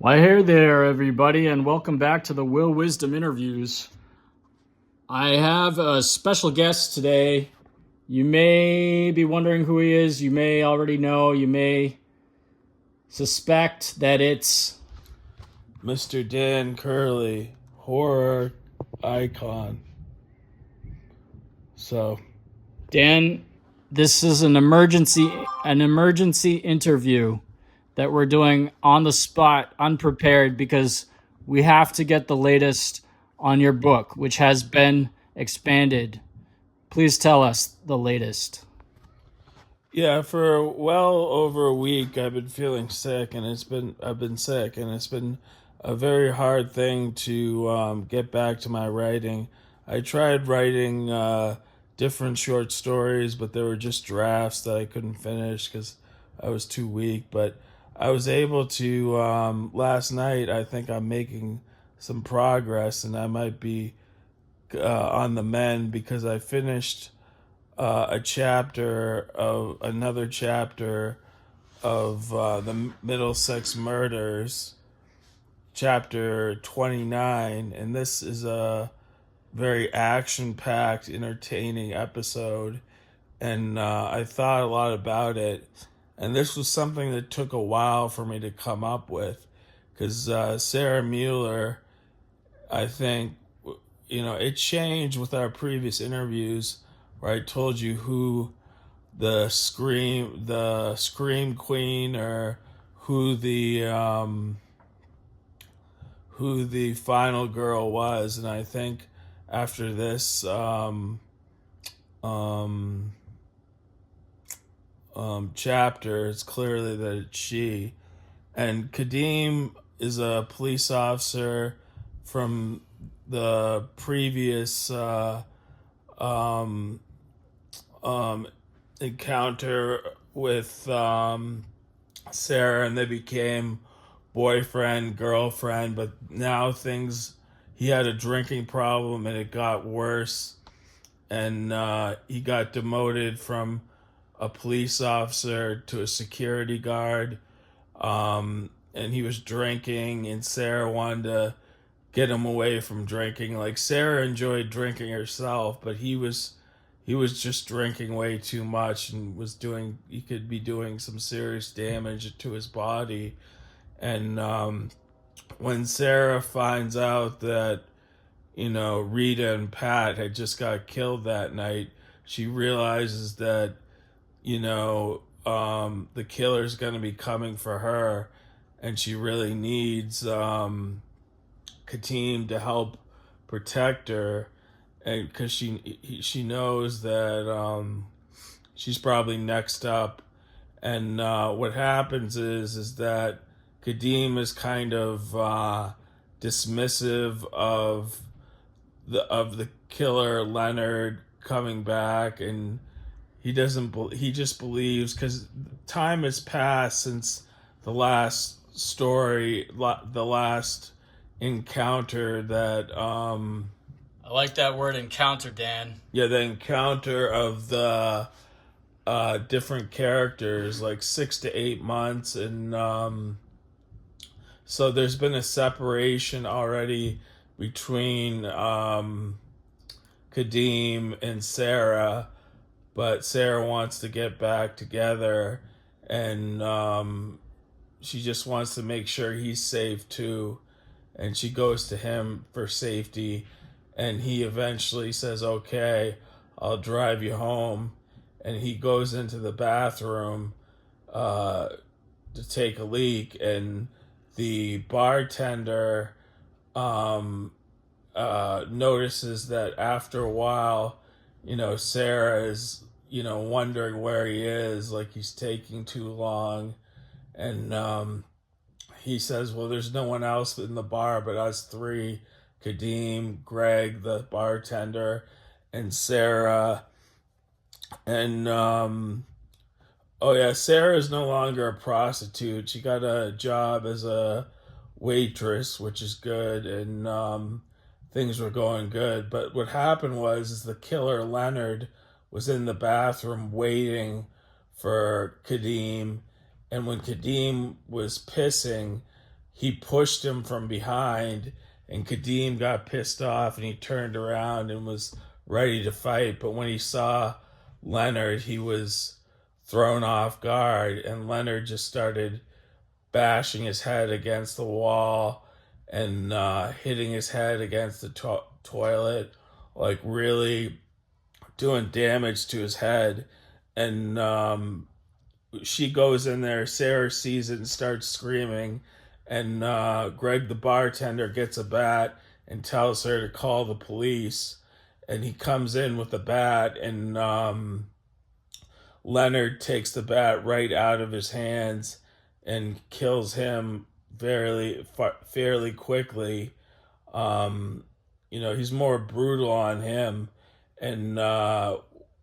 Why, hey there, everybody, and welcome back to the Will Wisdom Interviews. I have a special guest today. You may be wondering who he is. You may already know. You may suspect that it's Mr. Dan Curley, horror icon. So, Dan. This is an emergency interview that we're doing on the spot, unprepared, because we have to get the latest on your book, which has been expanded. Please tell us the latest. yeah, for well over a week I've been feeling sick, and I've been sick, and it's been a very hard thing to get back to my writing. I tried writing different short stories, but they were just drafts that I couldn't finish because I was too weak. But I was able to last night. I think I'm making some progress, and I might be on the mend because I finished another chapter of the Middlesex Murders, chapter 29, and this is a very action-packed, entertaining episode, and I thought a lot about it, and this was something that took a while for me to come up with, because Sarah Mueller, I think, it changed with our previous interviews where I told you who the scream queen, or who the final girl was, and I think after this chapter, it's clearly that it's she. And Kadeem is a police officer from the previous encounter with Sarah, and they became boyfriend, girlfriend, but now he had a drinking problem and it got worse, and he got demoted from a police officer to a security guard, and he was drinking, and Sarah wanted to get him away from drinking. Like, Sarah enjoyed drinking herself, but he was just drinking way too much, and he could be doing some serious damage to his body. And when Sarah finds out that Rita and Pat had just got killed that night, she realizes that the killer's going to be coming for her, and she really needs Kateem to help protect her, and because she knows that she's probably next up. And what happens is that Kadeem is kind of dismissive of the killer Leonard coming back, and he just believes, because time has passed since the last story, the last encounter that I like that word, encounter, Dan. yeah, the encounter of the different characters, like 6 to 8 months, and so there's been a separation already between Kadeem and Sarah, but Sarah wants to get back together, and she just wants to make sure he's safe too, and she goes to him for safety, and he eventually says, okay, I'll drive you home, and he goes into the bathroom to take a leak, and the bartender notices that after a while, Sarah is, wondering where he is, like he's taking too long, and he says, well, there's no one else in the bar but us three: Kadeem, Greg, the bartender, and Sarah. And oh yeah, Sarah is no longer a prostitute. She got a job as a waitress, which is good, and things were going good. But what happened is the killer Leonard was in the bathroom waiting for Kadeem, and when Kadeem was pissing, he pushed him from behind, and Kadeem got pissed off and he turned around and was ready to fight. But when he saw Leonard, he was thrown off guard, and Leonard just started bashing his head against the wall and hitting his head against the toilet, like really doing damage to his head. And she goes in there, Sarah sees it and starts screaming, and Greg the bartender gets a bat and tells her to call the police, and he comes in with the bat, and Leonard takes the bat right out of his hands and kills him fairly quickly. He's more brutal on him. And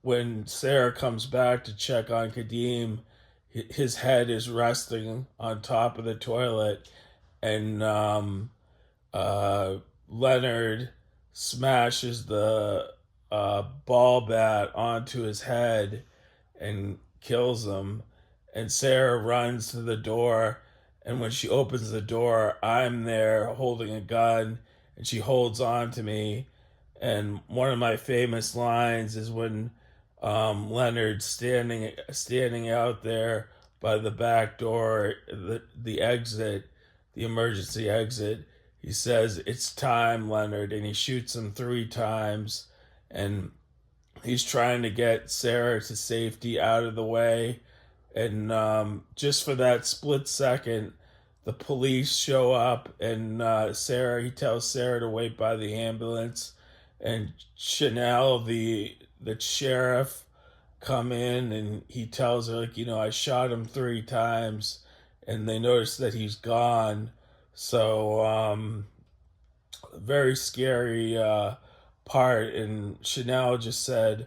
when Sarah comes back to check on Kadeem, his head is resting on top of the toilet, and Leonard smashes the ball bat onto his head and kills him. And Sarah runs to the door, and when she opens the door, I'm there holding a gun, and she holds on to me. And one of my famous lines is when Leonard's standing out there by the back door, the exit, the emergency exit. He says, "It's time, Leonard," and he shoots him 3 times. And he's trying to get Sarah to safety out of the way. And just for that split second, the police show up, and he tells Sarah to wait by the ambulance, and Chanel, the sheriff, come in, and he tells her, I shot him 3 times, and they notice that he's gone. So very scary part. And Chanel just said,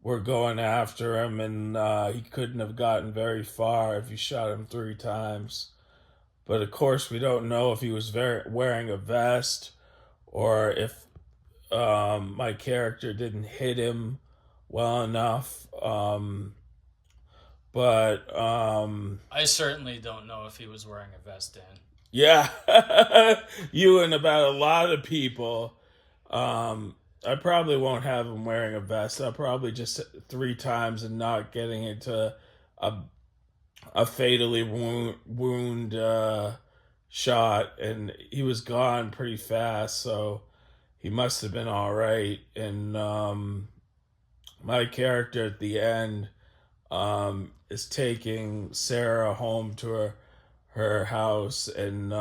"We're going after him," and he couldn't have gotten very far if you shot him 3 times. But of course, we don't know if he was wearing a vest, or if my character didn't hit him well enough. I certainly don't know if he was wearing a vest, Dan. Yeah, you and about a lot of people. I probably won't have him wearing a vest. I'll probably just 3 times and not getting into a fatally wound shot, and he was gone pretty fast, so he must have been all right. And my character at the end is taking Sarah home to her house, and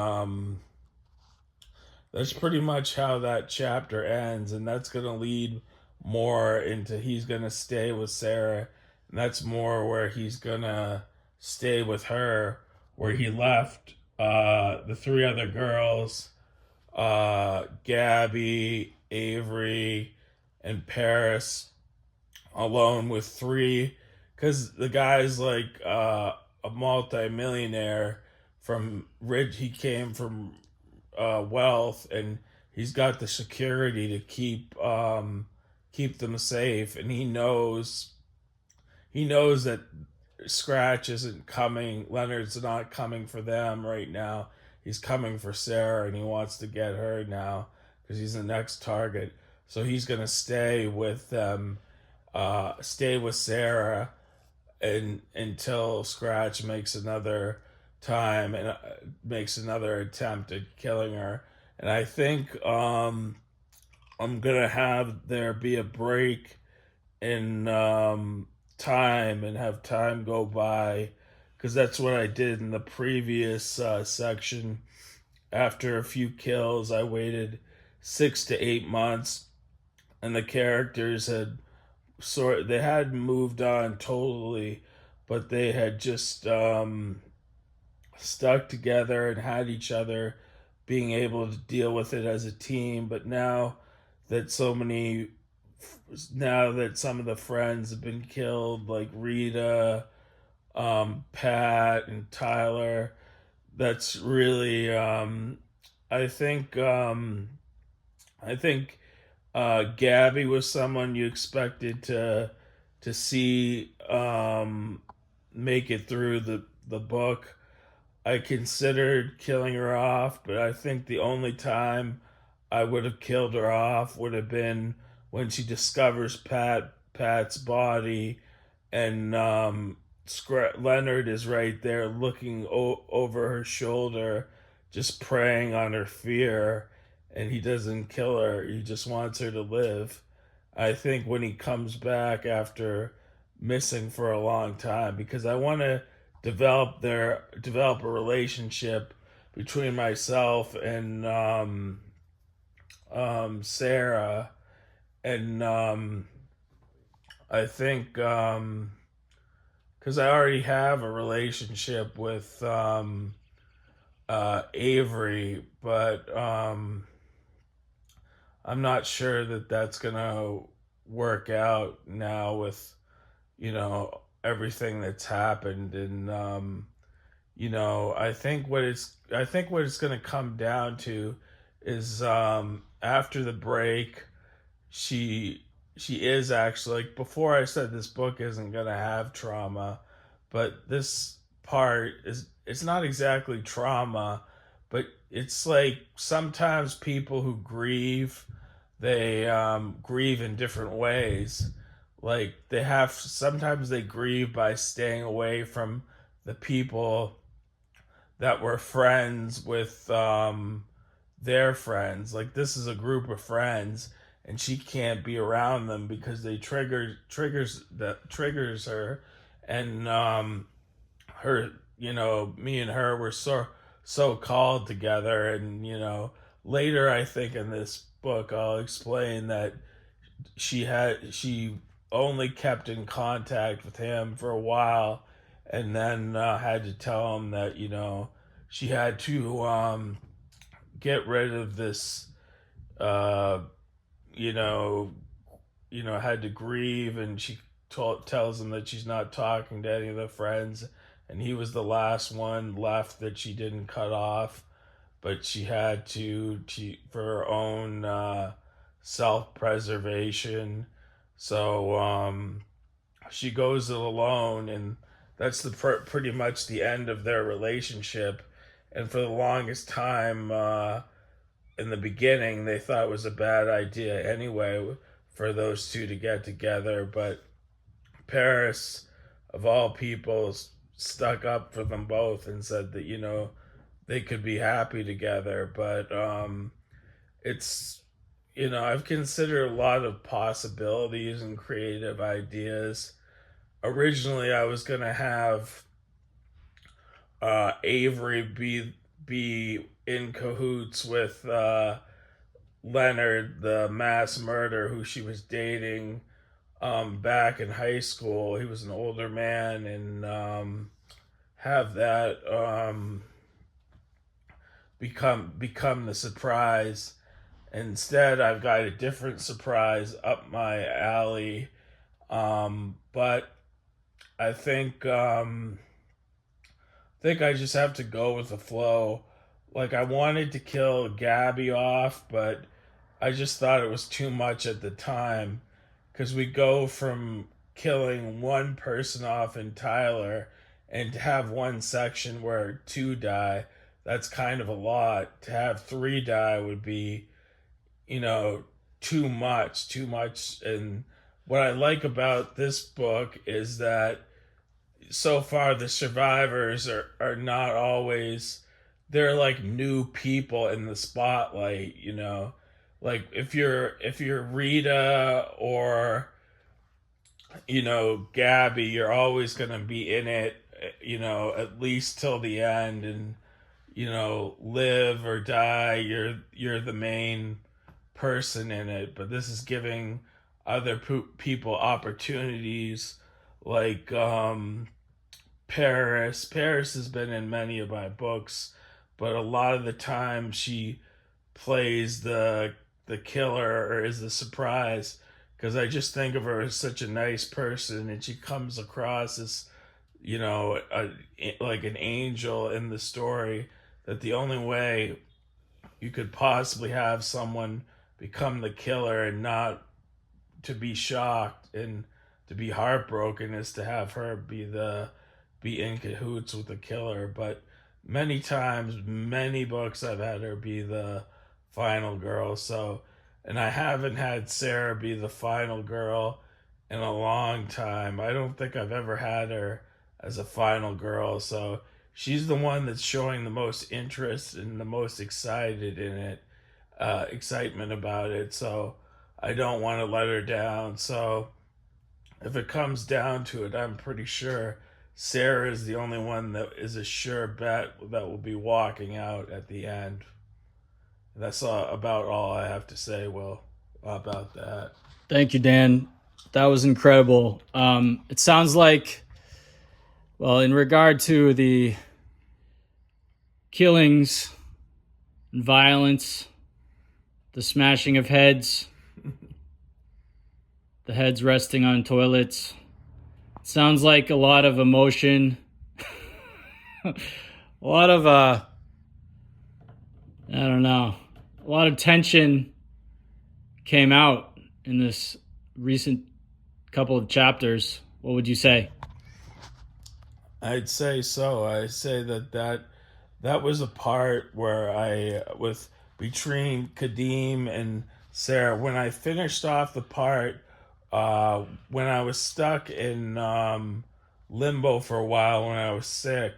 that's pretty much how that chapter ends. And that's going to lead more into he's going to stay with Sarah, and that's more where he's going to stay with her, where he left the 3 other girls, Gabby, Avery, and Paris, alone with 3, because the guy's like a multi-millionaire he came from wealth, and he's got the security to keep them safe. And he knows that Scratch isn't coming. Leonard's not coming for them right now. He's coming for Sarah, and he wants to get her now because he's the next target. So he's gonna stay with them, stay with Sarah, and until Scratch makes another attempt at killing her. And I think I'm gonna have there be a break in time, and have time go by, because that's what I did in the previous section. After a few kills, I waited 6 to 8 months, and the characters they hadn't moved on totally, but they had just stuck together and had each other, being able to deal with it as a team. But now that some of the friends have been killed, like Rita, Pat, and Tyler, that's really I think Gabby was someone you expected to see make it through the book. I considered killing her off, but I think the only time I would have killed her off would have been when she discovers Pat's body, and Leonard is right there looking over her shoulder, just preying on her fear, and he doesn't kill her. He just wants her to live. I think when he comes back after missing for a long time, because I want to develop a relationship between myself and Sarah, and I think because I already have a relationship with Avery, but I'm not sure that that's gonna work out now with everything that's happened. And I think what it's going to come down to is after the break, she she is actually, like before I said this book isn't going to have trauma, but this part is, it's not exactly trauma, but it's like sometimes people who grieve, they grieve in different ways. Like they have, sometimes they grieve by staying away from the people that were friends with their friends. Like this is a group of friends, and she can't be around them because they triggers her, and her, me and her were so called together. And later I think in this book I'll explain that she only kept in contact with him for a while, and then had to tell him that she had to get rid of this, uh you know had to grieve, and she tells him that she's not talking to any of the friends, and he was the last one left that she didn't cut off, but she had to for her own self-preservation. So she goes it alone, and that's pretty much the end of their relationship. And for the longest time, in the beginning, they thought it was a bad idea anyway for those two to get together. But Paris, of all people, stuck up for them both and said that they could be happy together. But it's I've considered a lot of possibilities and creative ideas. Originally, I was gonna have Avery be in cahoots with Leonard, the mass murderer who she was dating back in high school. He was an older man, and have that become the surprise. Instead, I've got a different surprise up my alley. But I think I just have to go with the flow. Like I wanted to kill Gabby off, but I just thought it was too much at the time, because we go from killing one person off in Tyler, and to have one section where two die, that's kind of a lot. To have three die would be, too much. And what I like about this book is that so far the survivors are not always, they're like new people in the spotlight. Like if you're Rita or Gabby, you're always gonna be in it, at least till the end. And live or die, you're the main person in it. But this is giving other people opportunities, like Paris has been in many of my books, but a lot of the time she plays the killer or is the surprise, because I just think of her as such a nice person, and she comes across as like an angel in the story. That the only way you could possibly have someone become the killer and not to be shocked and to be heartbroken is to have her be in cahoots with the killer. But many times, many books I've had her be the final girl. So, and I haven't had Sarah be the final girl in a long time. I don't think I've ever had her as a final girl. So she's the one that's showing the most interest and the most excited in it, excitement about it. So I don't want to let her down. So if it comes down to it, I'm pretty sure Sarah is the only one that is a sure bet that will be walking out at the end. That's about all I have to say, Will, about that. Thank you, Dan. That was incredible. It sounds like, well, in regard to the killings and violence, the smashing of heads, the heads resting on toilets, it sounds like a lot of emotion, a lot of, I don't know, a lot of tension came out in this recent couple of chapters. What would you say? I'd say so. I say that was a part where I, with between Kadeem and Sarah, when I finished off the part, when I was stuck in limbo for a while when I was sick,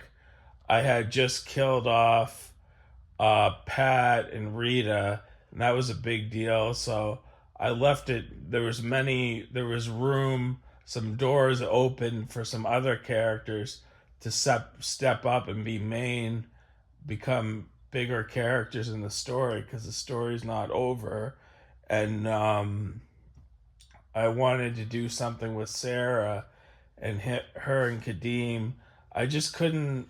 I had just killed off Pat and Rita, and that was a big deal. So I left it. There was room, some doors open for some other characters to step up and become bigger characters in the story because the story's not over. And I wanted to do something with Sarah and her and Kadeem. I just couldn't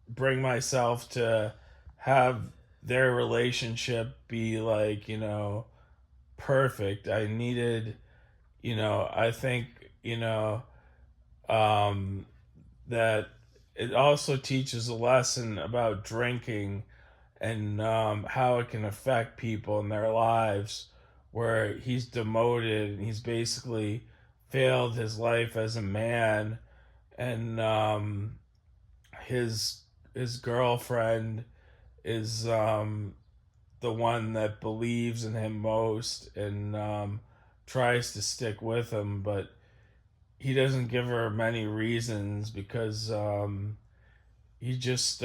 bring myself to have their relationship be like, perfect. I needed, I think, that it also teaches a lesson about drinking and how it can affect people in their lives, where he's demoted and he's basically failed his life as a man, and his girlfriend is the one that believes in him most and tries to stick with him, but he doesn't give her many reasons because he just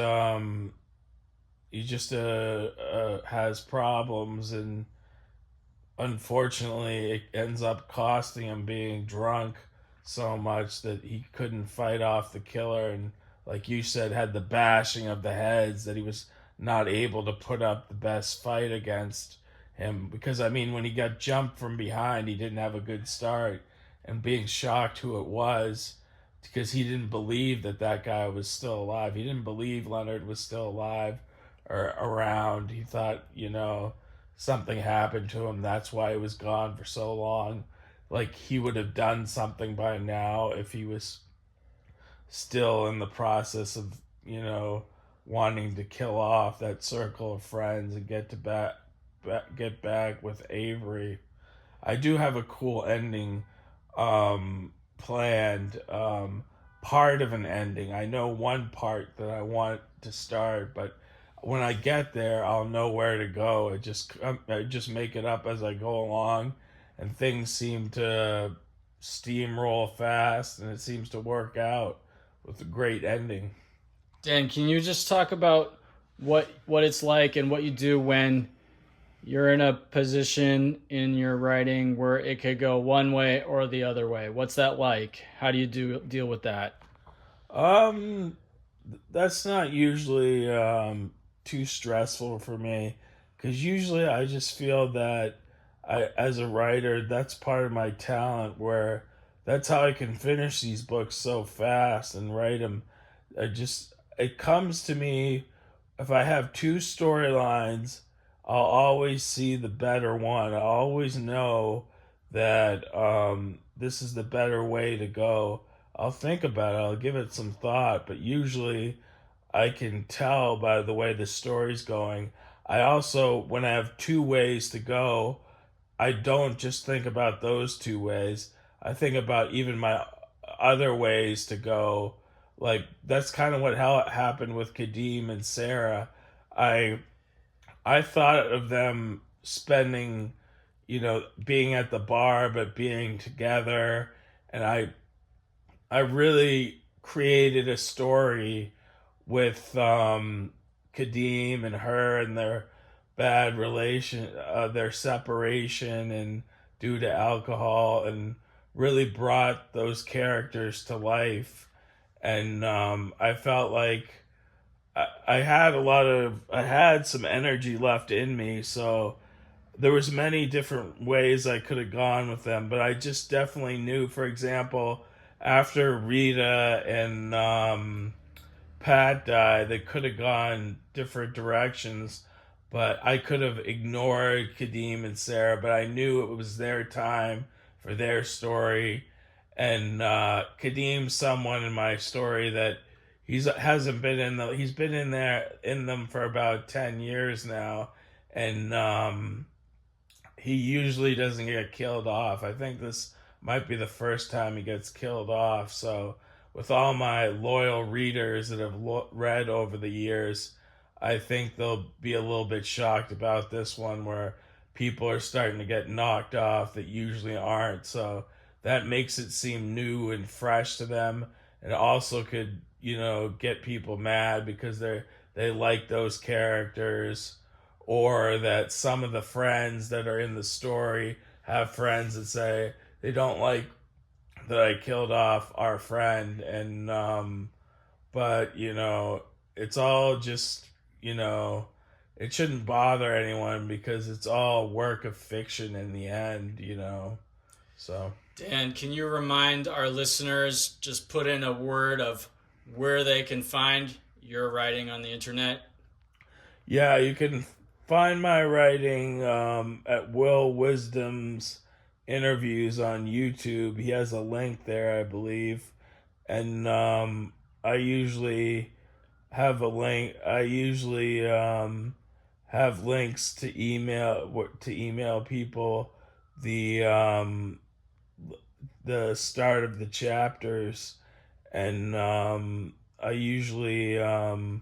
has problems, and unfortunately it ends up costing him being drunk so much that he couldn't fight off the killer, and like you said, had the bashing of the heads, that he was not able to put up the best fight against him, because I mean, when he got jumped from behind, he didn't have a good start, and being shocked who it was, because he didn't believe that guy was still alive. He didn't believe Leonard was still alive or around. He thought, something happened to him. That's why he was gone for so long. Like, he would have done something by now if he was still in the process of, wanting to kill off that circle of friends and get back with Avery. I do have a cool ending planned. Part of an ending. I know one part that I want to start, but when I get there, I'll know where to go. I just make it up as I go along, and things seem to steamroll fast, and it seems to work out with a great ending. Dan, can you just talk about what it's like and what you do when you're in a position in your writing where it could go one way or the other way? What's that like? How do you deal with that? Um, that's not usually too stressful for me, because usually I just feel that as a writer, that's part of my talent, where that's how I can finish these books so fast and write them. It comes to me, if I have two storylines, I'll always see the better one. I always know that this is the better way to go. I'll think about it, I'll give it some thought, but usually I can tell by the way the story's going. I also, when I have two ways to go, I don't just think about those two ways. I think about even my other ways to go. like that's kind of how it happened with Kadeem and Sarah. I I thought of them spending, being at the bar but being together, and I really created a story with Kadeem and her and their bad relation, their separation, and due to alcohol, and really brought those characters to life. And I felt like I had some energy left in me, so there was many different ways I could have gone with them, but I just definitely knew, for example, after Rita and Pat died, they could have gone different directions, but I could have ignored Kadeem and Sarah, but I knew it was their time for their story. And Kadeem's someone in my story that hasn't been he's been in them for about 10 years now, and he usually doesn't get killed off. I think this might be the first time he gets killed off. So, with all my loyal readers that have read over the years, I think they'll be a little bit shocked about this one where people are starting to get knocked off that usually aren't. So, that makes it seem new and fresh to them. And also could, get people mad because they like those characters, or that some of the friends that are in the story have friends that say they don't like that I killed off our friend. And but it's all just, it shouldn't bother anyone because it's all work of fiction in the end. So Dan, can you remind our listeners, just put in a word of where they can find your writing on the internet? yeah, you can find my writing at Will Wisdom's interviews on YouTube. He has a link there, I believe. And I usually have a link. I usually have links to email people the start of the chapters, and I usually the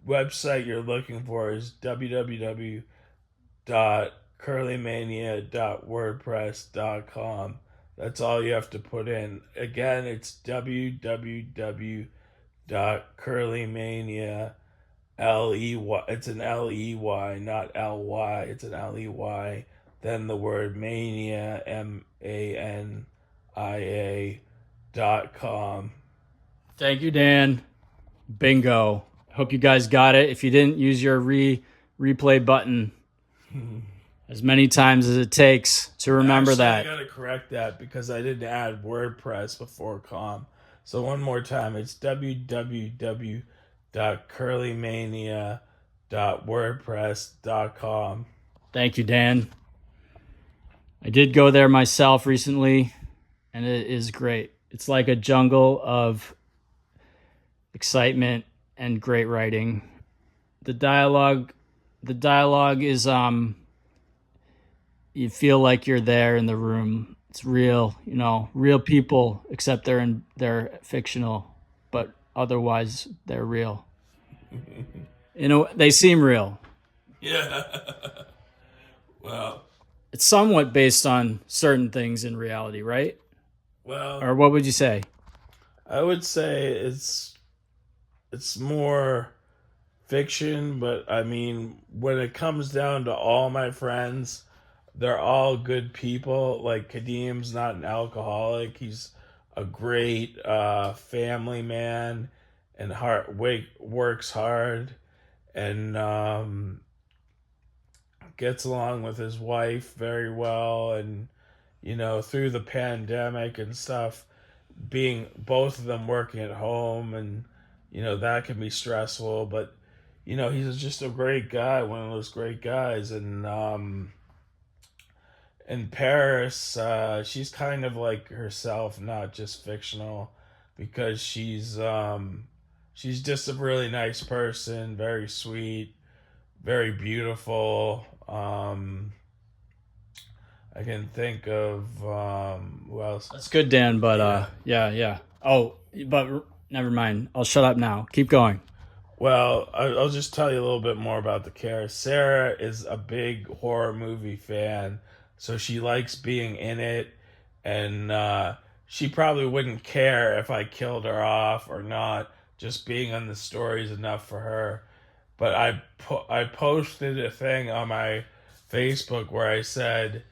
website you're looking for is www.curlymania.wordpress.com. That's all you have to put in. Again, it's www.curlymania, L-E-Y. It's an L-E-Y, not L-Y. It's an L-E-Y. Then the word mania, MANIA.com. Thank you, Dan. Bingo. Hope you guys got it. If you didn't, use your replay button as many times as it takes to remember that. I gotta correct that because I didn't add WordPress before com. So one more time, it's www.curlymania.wordpress.com. Thank you, Dan. I did go there myself recently, and it is great. It's like a jungle of excitement and great writing. The dialogue is you feel like you're there in the room. It's real, real people, except they're fictional, but otherwise they're real. They seem real. Yeah. Well, it's somewhat based on certain things in reality, right? Well, or what would you say? I would say it's more fiction, but I mean, when it comes down to all my friends, they're all good people. Like Kadeem's not an alcoholic. He's a great family man and works hard and gets along with his wife very well. And, through the pandemic and stuff, being both of them working at home and, that can be stressful, but, he's just a great guy, one of those great guys. And, in Paris, she's kind of like herself, not just fictional, because she's just a really nice person, very sweet, very beautiful. I can think of who else. That's good, Dan. But yeah. Oh, but never mind. I'll shut up now. Keep going. Well, I'll just tell you a little bit more about the character. Sarah is a big horror movie fan, so she likes being in it, and she probably wouldn't care if I killed her off or not. Just being on the story is enough for her. But I posted a thing on my Facebook where I said,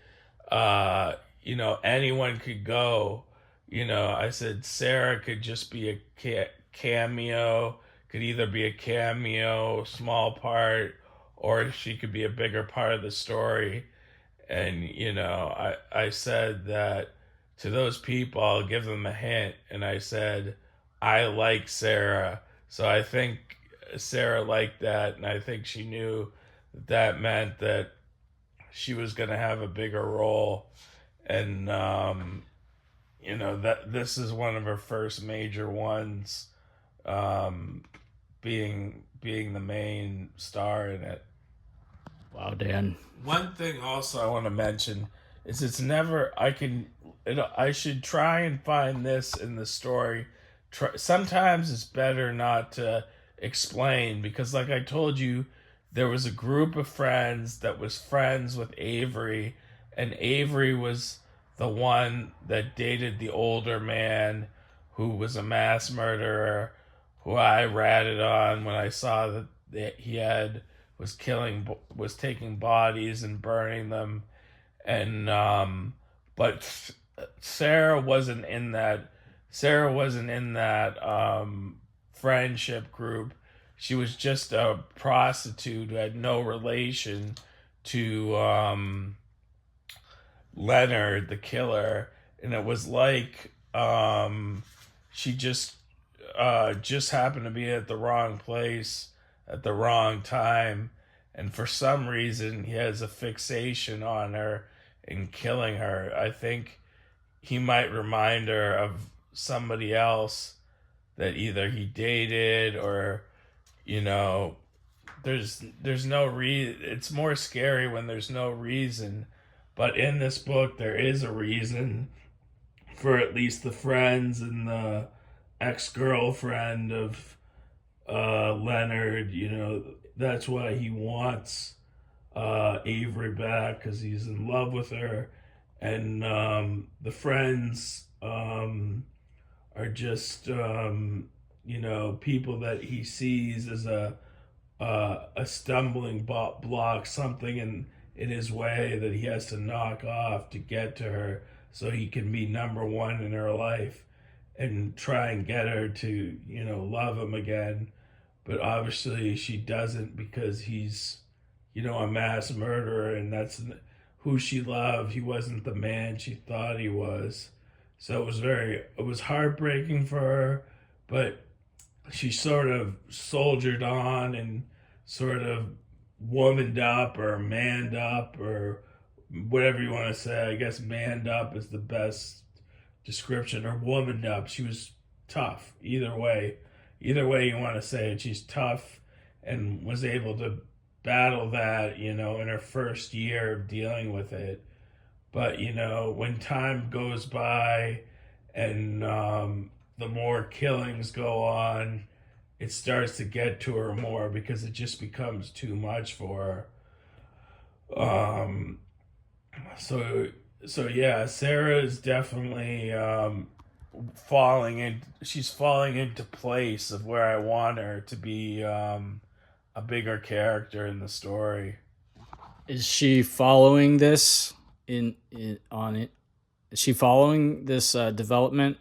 anyone could go. I said Sarah could just be a cameo, could either be a cameo, small part, or she could be a bigger part of the story. And, I said that to those people, I'll give them a hint. And I said, I like Sarah. So I think Sarah liked that. And I think she knew that meant that she was going to have a bigger role. And, that this is one of her first major ones, um, being the main star in it. Wow, Dan. One thing also I want to mention is it's never I should try and find this in the story. Sometimes it's better not to explain because, like I told you, there was a group of friends that was friends with Avery, and Avery was the one that dated the older man who was a mass murderer, who I ratted on when I saw that he had was taking bodies and burning them, and but Sarah wasn't in that. Sarah wasn't in that friendship group. She was just a prostitute who had no relation to Leonard, the killer, and it was like she just happened to be at the wrong place at the wrong time, and for some reason he has a fixation on her and killing her. I think he might remind her of somebody else that either he dated or you know there's no reason. It's more scary when there's no reason, but in this book there is a reason for at least the friends and the ex-girlfriend of Leonard. That's why he wants Avery back, because he's in love with her, and the friends are just people that he sees as a stumbling block, something in his way that he has to knock off to get to her, so he can be number one in her life and try and get her to love him again. But obviously she doesn't, because he's a mass murderer, and that's who she loved. He wasn't the man she thought he was. So it was heartbreaking for her, but she sort of soldiered on and sort of womaned up or manned up or whatever you want to say. I guess manned up is the best description, or womaned up. She was tough. Either way you want to say it, she's tough and was able to battle that, in her first year of dealing with it. But, when time goes by and the more killings go on, it starts to get to her more because it just becomes too much for her. So yeah, Sarah is definitely she's falling into place of where I want her to be, a bigger character in the story. Is she following this on it? Is she following this development?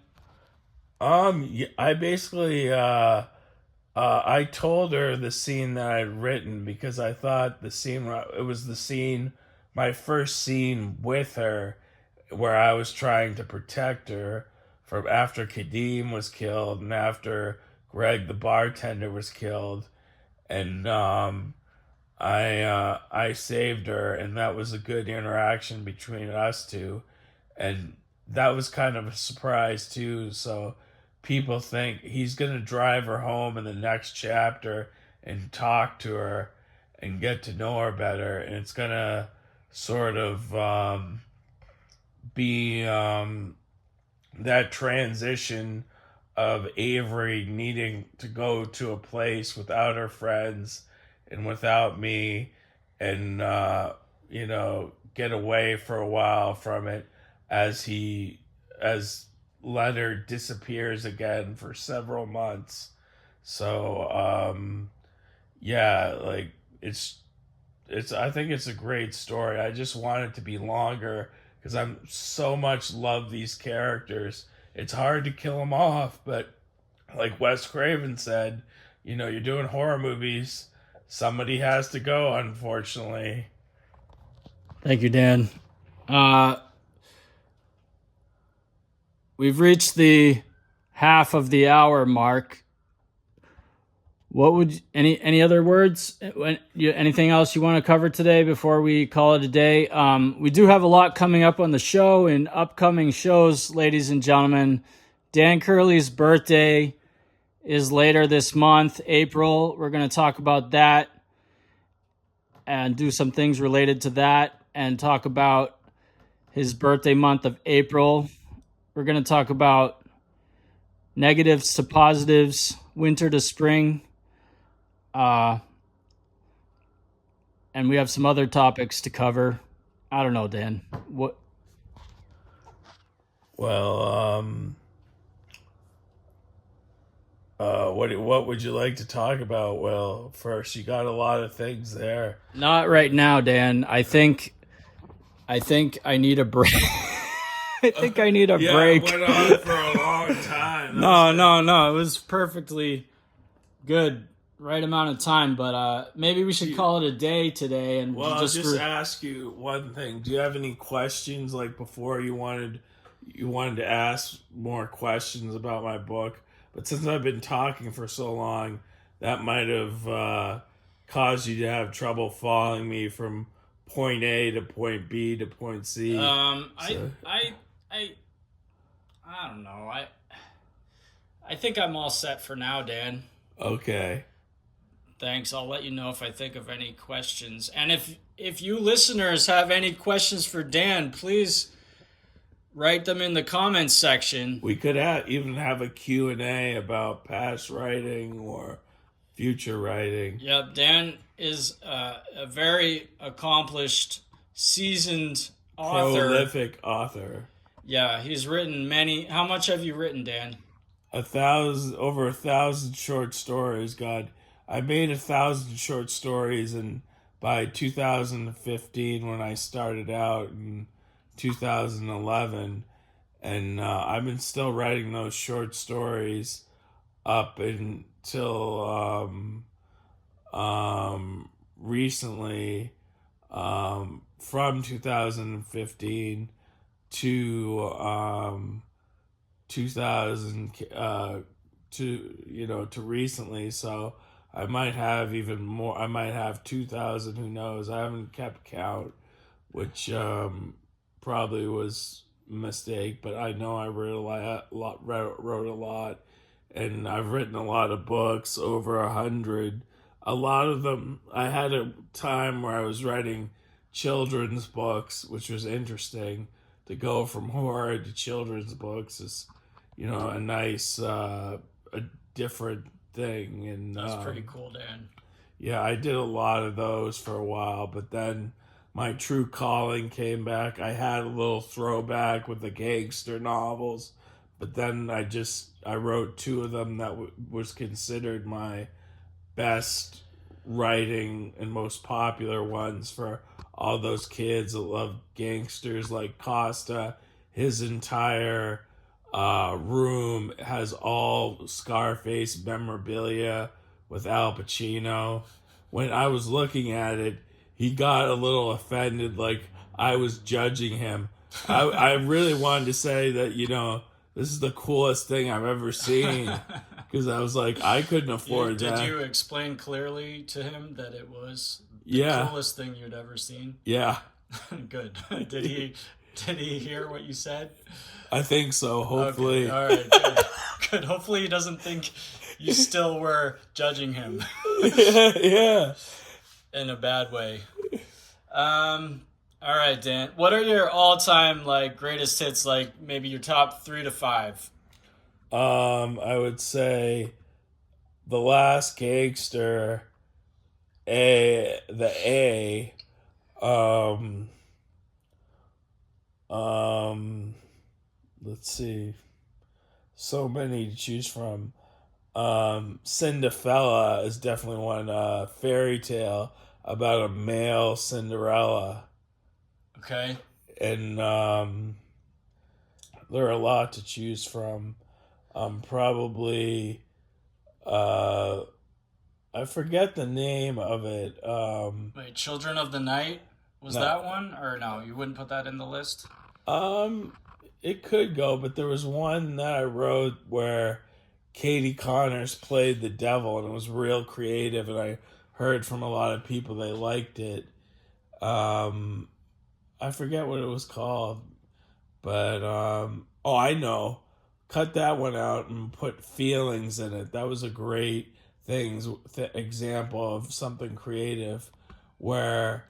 I basically I told her the scene that I'd written because I thought it was the scene, my first scene with her, where I was trying to protect her from after Kadeem was killed and after Greg the bartender was killed, and I saved her, and that was a good interaction between us two, and that was kind of a surprise too. So people think he's gonna drive her home in the next chapter and talk to her and get to know her better, and it's gonna sort of be that transition of Avery needing to go to a place without her friends and without me, and get away for a while from it as Leonard disappears again for several months. So yeah, like it's I think it's a great story. I just want it to be longer because I'm so much love these characters. It's hard to kill them off, but like Wes Craven said, you're doing horror movies. Somebody has to go, unfortunately. Thank you, Dan. We've reached the half of the hour mark. What would any other words? Anything else you want to cover today before we call it a day? We do have a lot coming up on the show in upcoming shows, ladies and gentlemen. Dan Curley's birthday is later this month, April. We're going to talk about that and do some things related to that and talk about his birthday month of April. We're going to talk about negatives to positives, winter to spring. And we have some other topics to cover. I don't know, Dan. What? Well, what would you like to talk about? Well, first, you got a lot of things there. Not right now, Dan. I think I need a break. I think I need a break. It went on for a long time. No. It was perfectly good, right amount of time. But maybe we should call it a day today. And I'll just ask you one thing. Do you have any questions? Like before, you wanted to ask more questions about my book, but since I've been talking for so long, that might have caused you to have trouble following me from point A to point B to point C. I don't know. I think I'm all set for now, Dan. Okay. Thanks. I'll let you know if I think of any questions. And if you listeners have any questions for Dan, please write them in the comments section. We could even have a Q&A about past writing or future writing. Yep, Dan is a very accomplished, seasoned author. Prolific author. Yeah, he's written many. How much have you written, Dan? Over 1,000 short stories. God, I made 1,000 short stories, and by 2015, when I started out in 2011, and I've been still writing those short stories up until recently, from 2015 to 2000 to recently. So I might have even more. I might have 2,000. Who knows? I haven't kept count, which probably was a mistake. But I know I wrote a lot, and I've written a lot of books, over 100. A lot of them, I had a time where I was writing children's books, which was interesting. To go from horror to children's books is, a nice, a different thing. And that's pretty cool, Dan. Yeah, I did a lot of those for a while, but then my true calling came back. I had a little throwback with the gangster novels, but then I wrote 2 of them that was considered my best writing and most popular ones for all those kids that love gangsters, like Costa. His entire room has all Scarface memorabilia with Al Pacino. When I was looking at it, he got a little offended, like I was judging him. I really wanted to say that, this is the coolest thing I've ever seen. Because I was like, I couldn't afford that. Did you explain clearly to him that it was the coolest thing you'd ever seen? Yeah. Good. Did he hear what you said? I think so, hopefully. Okay. All right, good. Good. Hopefully he doesn't think you still were judging him. Yeah. In a bad way. All right, Dan. What are your all-time greatest hits? Maybe your top 3 to 5. I would say The Last Gangster, the A. Um, let's see. So many to choose from. Cinderella is definitely one. Fairy tale about a male Cinderella. Okay. And there are a lot to choose from. Probably, I forget the name of it. Wait, Children of the Night? Was No. that one? Or no, you wouldn't put that in the list? It could go, but there was one that I wrote where Katie Connors played the devil, and it was real creative, and I heard from a lot of people they liked it. I forget what it was called, but oh, I know. Cut that one out and put feelings in it. That was a great example of something creative, where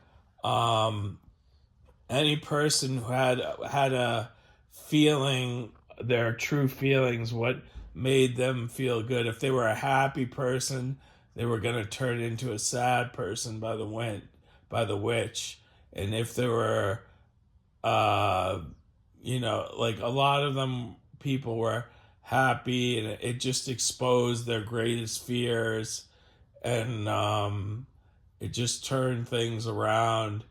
any person who had a feeling, their true feelings, what made them feel good. If they were a happy person, they were going to turn into a sad person by the witch. And if they were, like a lot of them, people were happy, and it just exposed their greatest fears, and it just turned things around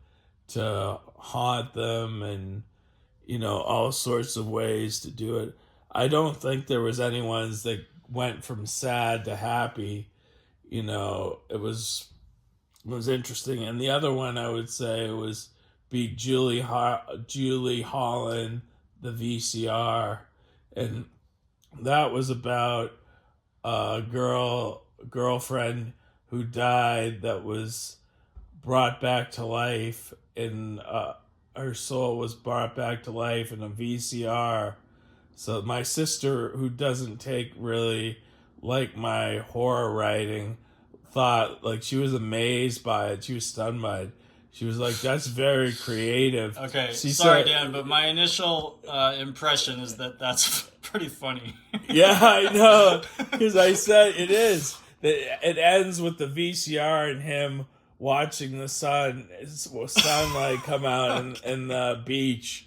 to haunt them, and all sorts of ways to do it. I don't think there was anyone that went from sad to happy. It was interesting. And the other one I would say was Julie Holland, the VCR, and that was about a girlfriend who died, that was brought back to life, and her soul was brought back to life in a VCR. So my sister, who doesn't take really like my horror writing, thought, like, she was amazed by it. She was stunned by it. She was like, "That's very creative." Okay, She sorry, said, Dan, but my initial impression is that's pretty funny. Yeah, I know, because I said it is. It ends with the VCR and him watching the sunlight come out in the beach.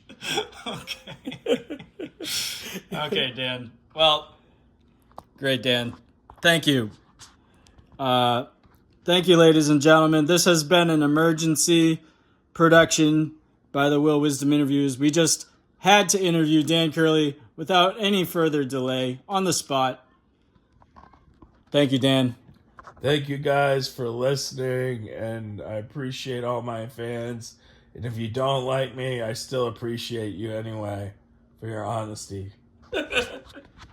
Okay. Okay, Dan. Well, great, Dan. Thank you. Thank you, ladies and gentlemen. This has been an emergency production by the Will Wisdom Interviews. We just had to interview Dan Curley without any further delay, on the spot. Thank you, Dan. Thank you guys for listening, and I appreciate all my fans. And if you don't like me, I still appreciate you anyway for your honesty.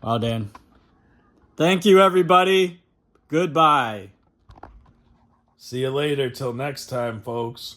Wow, Dan. Thank you, everybody. Goodbye. See you later. Till next time, folks.